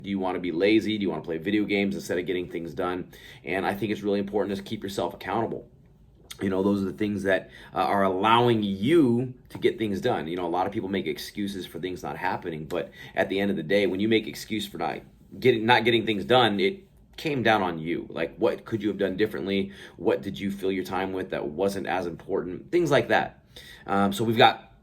Do you want to be lazy? Do you want to play video games instead of getting things done? And I think it's really important to keep yourself accountable. Those are the things that are allowing you to get things done. A lot of people make excuses for things not happening, but at the end of the day, when you make excuse for not getting things done, it came down on you. Like, what could you have done differently? What did you fill your time with that wasn't as important? Things like that. So we've got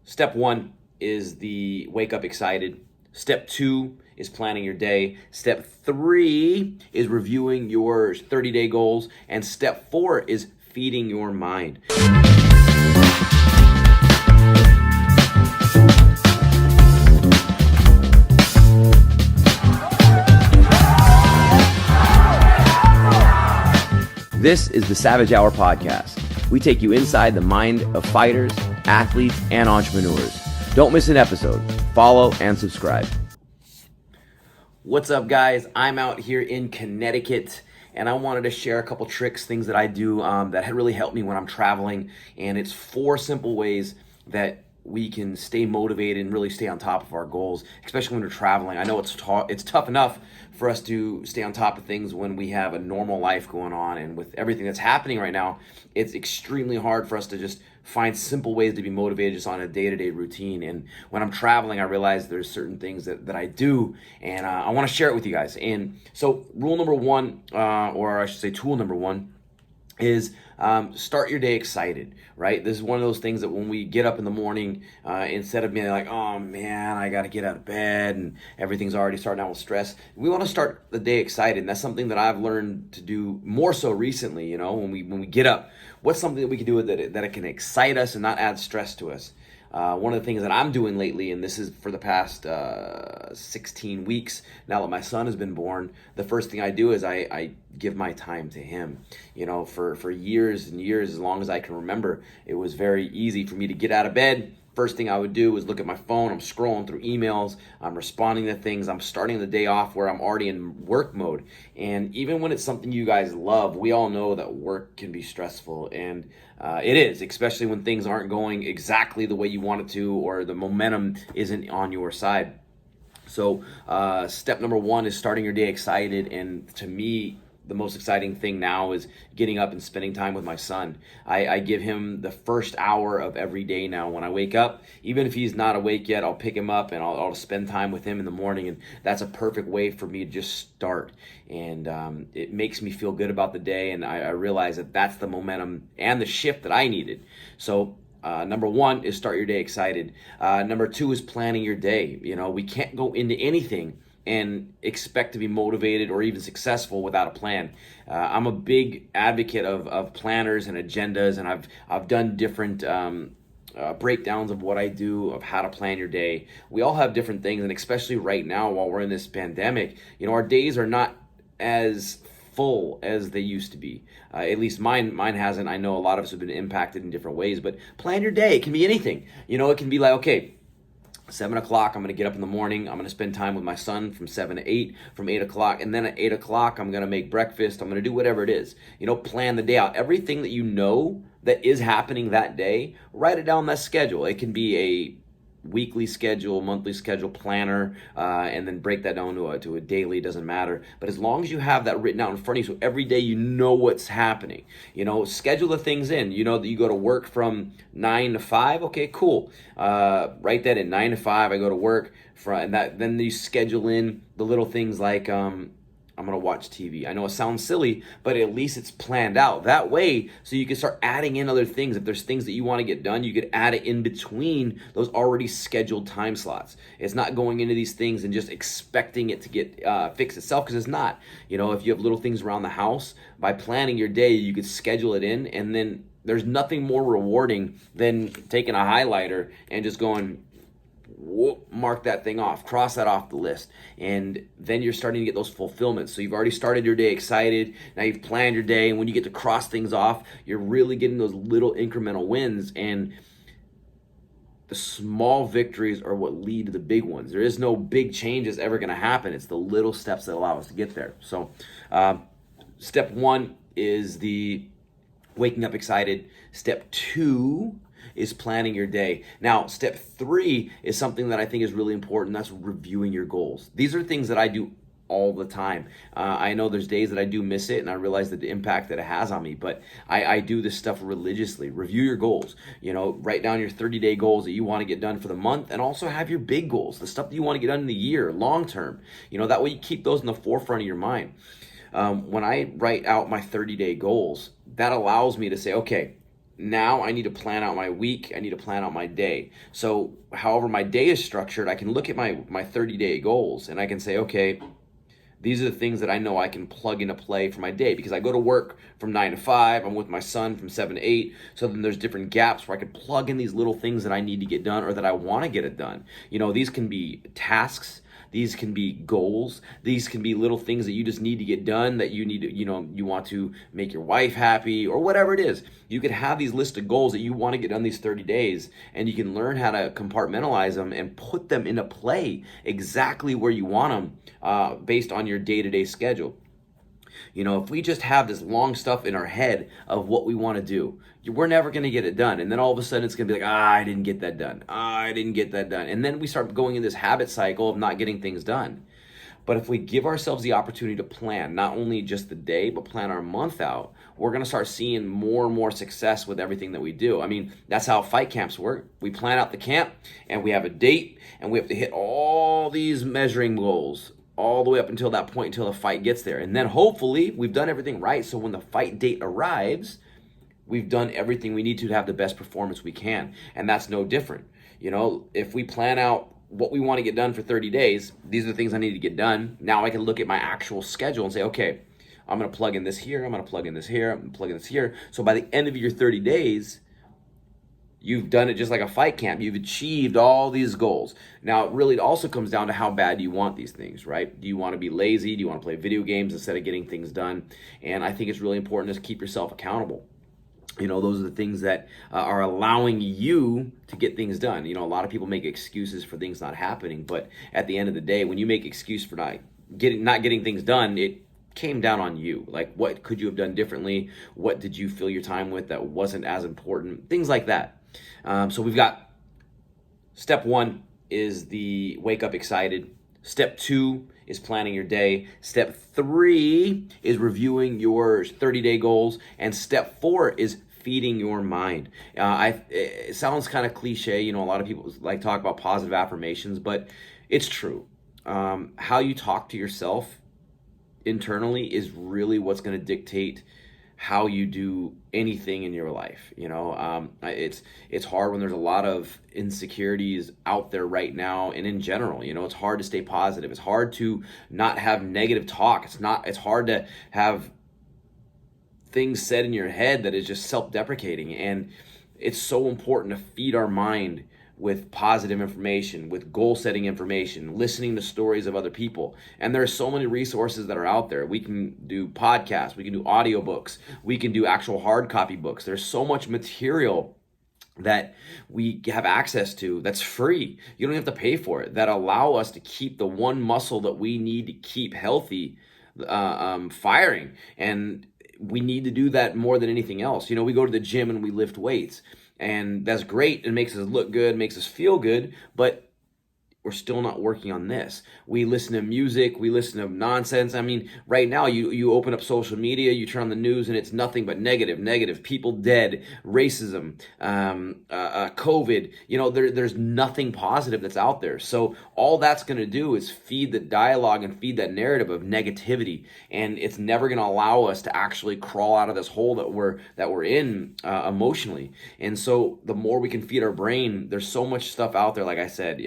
step 1 is the wake up excited. Step 2 is planning your day. Step 3 is reviewing your 30-day goals. And step 4 is feeding your mind. This is the Savage Hour Podcast. We take you inside the mind of fighters, athletes, and entrepreneurs. Don't miss an episode. Follow and subscribe. What's up, guys? I'm out here in Connecticut, and I wanted to share a couple tricks, things that I do that really help me when I'm traveling. And it's 4 simple ways that we can stay motivated and really stay on top of our goals, especially when we're traveling. I know it's tough enough for us to stay on top of things when we have a normal life going on, and with everything that's happening right now, it's extremely hard for us to just find simple ways to be motivated just on a day-to-day routine. And when I'm traveling, I realize there's certain things that I do, and I want to share it with you guys. And so rule number 1, or I should say tool number 1, is start your day excited, right? This is one of those things that when we get up in the morning, instead of being like, oh man, I got to get out of bed and everything's already starting out with stress, we want to start the day excited. And that's something that I've learned to do more so recently. When we get up, what's something that we can do that it can excite us and not add stress to us? One of the things that I'm doing lately, and this is for the past 16 weeks, now that my son has been born, the first thing I do is I give my time to him. For years and years, as long as I can remember, it was very easy for me to get out of bed. First thing I would do is look at my phone. I'm scrolling through emails. I'm responding to things. I'm starting the day off where I'm already in work mode. And even when it's something you guys love, we all know that work can be stressful. And it is, especially when things aren't going exactly the way you want it to, or the momentum isn't on your side. So step number 1 is starting your day excited. And to me, the most exciting thing now is getting up and spending time with my son. I give him the first hour of every day now. When I wake up, even if he's not awake yet, I'll pick him up and I'll spend time with him in the morning. And that's a perfect way for me to just start. And it makes me feel good about the day. And I realize that that's the momentum and the shift that I needed. So number 1 is start your day excited. Number 2 is planning your day. We can't go into anything and expect to be motivated or even successful without a plan. I'm a big advocate of planners and agendas, and I've done different breakdowns of what I do, of how to plan your day. We all have different things, and especially right now while we're in this pandemic, our days are not as full as they used to be. At least mine hasn't. I know a lot of us have been impacted in different ways, but plan your day. It can be anything. It can be like, okay, 7 o'clock, I'm going to get up in the morning. I'm going to spend time with my son from 7 to 8, from 8 o'clock. And then at 8 o'clock, I'm going to make breakfast. I'm going to do whatever it is. Plan the day out. Everything that that is happening that day, write it down on that schedule. It can be a weekly schedule, monthly schedule, planner, and then break that down to a daily. It doesn't matter. But as long as you have that written out in front of you, so every day you know what's happening. Schedule the things in. That you go to work from 9 to 5. Okay, cool. Write that in. 9 to 5, I go to work. Then you schedule in the little things like I'm going to watch TV. I know it sounds silly, but at least it's planned out. That way, so you can start adding in other things. If there's things that you want to get done, you could add it in between those already scheduled time slots. It's not going into these things and just expecting it to get fix itself, because it's not. If you have little things around the house, by planning your day, you could schedule it in, and then there's nothing more rewarding than taking a highlighter and just going, whoop, mark that thing off, cross that off the list, and then you're starting to get those fulfillments. So you've already started your day excited, now you've planned your day, and when you get to cross things off, you're really getting those little incremental wins, and the small victories are what lead to the big ones. There is no big change that's ever going to happen. It's the little steps that allow us to get there. So step 1 is the waking up excited. Step 2 is planning your day. Now, step 3 is something that I think is really important. That's reviewing your goals. These are things that I do all the time. I know there's days that I do miss it, and I realize the impact that it has on me, but I do this stuff religiously. Review your goals. Write down your 30-day goals that you want to get done for the month, and also have your big goals, the stuff that you want to get done in the year, long term. That way you keep those in the forefront of your mind. When I write out my 30-day goals, that allows me to say, okay, now I need to plan out my week. I need to plan out my day. So however my day is structured, I can look at my 30-day goals, and I can say, okay, these are the things that I know I can plug into play for my day, because I go to work from 9 to 5. I'm with my son from 7 to 8. So then there's different gaps where I can plug in these little things that I need to get done, or that I want to get it done. These can be tasks. These can be goals. These can be little things that you just need to get done, that you need to, you want to make your wife happy, or whatever it is. You could have these list of goals that you want to get done these 30 days, and you can learn how to compartmentalize them and put them into play exactly where you want them, based on your day-to-day schedule. If we just have this long stuff in our head of what we want to do, we're never going to get it done. And then all of a sudden it's going to be like, I didn't get that done. I didn't get that done. And then we start going in this habit cycle of not getting things done. But if we give ourselves the opportunity to plan, not only just the day, but plan our month out, we're going to start seeing more and more success with everything that we do. I mean, that's how fight camps work. We plan out the camp, and we have a date, and we have to hit all these measuring goals all the way up until that point, until the fight gets there. And then hopefully we've done everything right. So when the fight date arrives, we've done everything we need to have the best performance we can. And that's no different. If we plan out what we want to get done for 30 days, these are the things I need to get done. Now I can look at my actual schedule and say, okay, I'm going to plug in this here. I'm going to plug in this here. I'm going to plug in this here. So by the end of your 30 days, you've done it just like a fight camp. You've achieved all these goals. Now, it really also comes down to how bad do you want these things, right? Do you want to be lazy? Do you want to play video games instead of getting things done? And I think it's really important to keep yourself accountable. Those are the things that are allowing you to get things done. A lot of people make excuses for things not happening, but at the end of the day, when you make excuse for not getting things done, it came down on you. Like, what could you have done differently? What did you fill your time with that wasn't as important? Things like that. So we've got step 1 is the wake up excited. Step 2 is planning your day. Step 3 is reviewing your 30-day goals. And step 4 is feeding your mind. It sounds kind of cliche. A lot of people like talk about positive affirmations, but it's true. How you talk to yourself internally is really what's going to dictate how you do anything in your life. It's hard when there's a lot of insecurities out there right now, and in general, it's hard to stay positive. It's hard to not have negative talk. It's hard to have things said in your head that is just self-deprecating. And it's so important to feed our mind with positive information, with goal-setting information, listening to stories of other people. And there are so many resources that are out there. We can do podcasts, we can do audiobooks, we can do actual hard copy books. There's so much material that we have access to that's free. You don't have to pay for it, that allow us to keep the one muscle that we need to keep healthy firing. And we need to do that more than anything else. We go to the gym and we lift weights. And that's great. It makes us look good, makes us feel good, but we're still not working on this. We listen to music, we listen to nonsense. I mean, right now you open up social media, you turn on the news, and it's nothing but negative, people dead, racism, COVID. There's nothing positive that's out there. So all that's going to do is feed the dialogue and feed that narrative of negativity, and it's never going to allow us to actually crawl out of this hole that we're in emotionally. And so the more we can feed our brain, there's so much stuff out there. Like I said,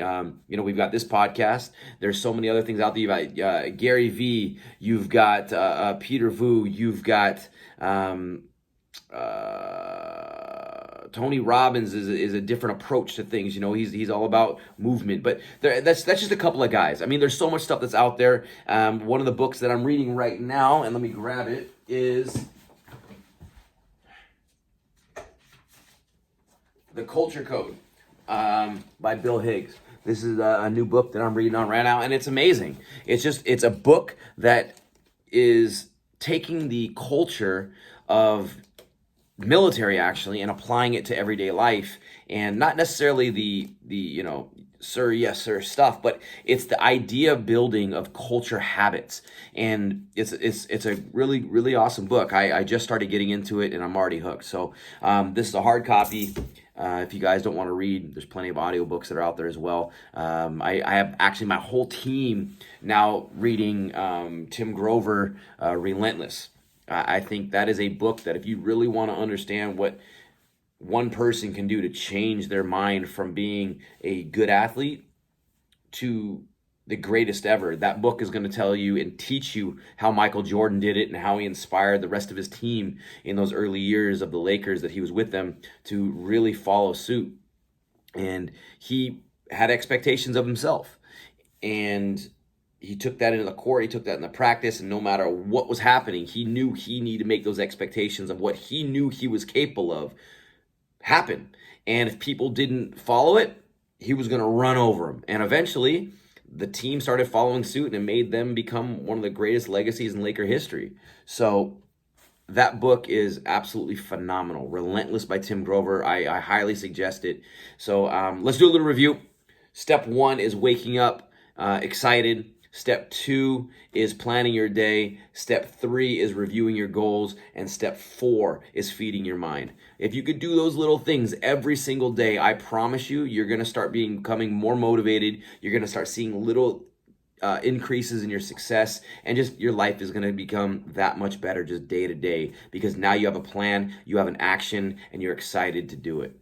we've got this podcast. There's so many other things out there. You've got Gary Vee. You've got Peter Vu. You've got Tony Robbins is a different approach to things. He's all about movement. But that's just a couple of guys. I mean, there's so much stuff that's out there. One of the books that I'm reading right now, and let me grab it, is The Culture Code by Bill Higgs. This is a new book that I'm reading on right now, and it's amazing. It's a book that is taking the culture of military, actually, and applying it to everyday life and not necessarily the sir, yes, sir stuff, but it's the idea building of culture habits. And it's a really, really awesome book. I just started getting into it and I'm already hooked. So this is a hard copy. If you guys don't want to read, there's plenty of audiobooks that are out there as well. I have actually my whole team now reading Tim Grover, Relentless. I think that is a book that if you really want to understand what one person can do to change their mind from being a good athlete to the greatest ever, that book is going to tell you and teach you how Michael Jordan did it and how he inspired the rest of his team in those early years of the Lakers that he was with them to really follow suit. And he had expectations of himself, and he took that into the court, he took that in the practice, and no matter what was happening, he knew he needed to make those expectations of what he knew he was capable of happen. And if people didn't follow it, he was going to run over them. And eventually, the team started following suit, and it made them become one of the greatest legacies in Laker history. So that book is absolutely phenomenal. Relentless by Tim Grover. I highly suggest it. So let's do a little review. Step 1 is waking up excited. Step 2 is planning your day. Step 3 is reviewing your goals. And step 4 is feeding your mind. If you could do those little things every single day, I promise you, you're going to start becoming more motivated. You're going to start seeing little increases in your success, and just your life is going to become that much better just day to day, because now you have a plan, you have an action, and you're excited to do it.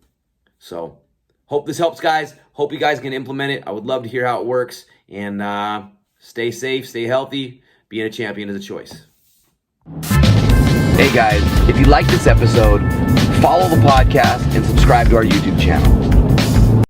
So hope this helps, guys. Hope you guys can implement it. I would love to hear how it works. And stay safe, stay healthy. Being a champion is a choice. Hey guys, if you like this episode, follow the podcast and subscribe to our YouTube channel.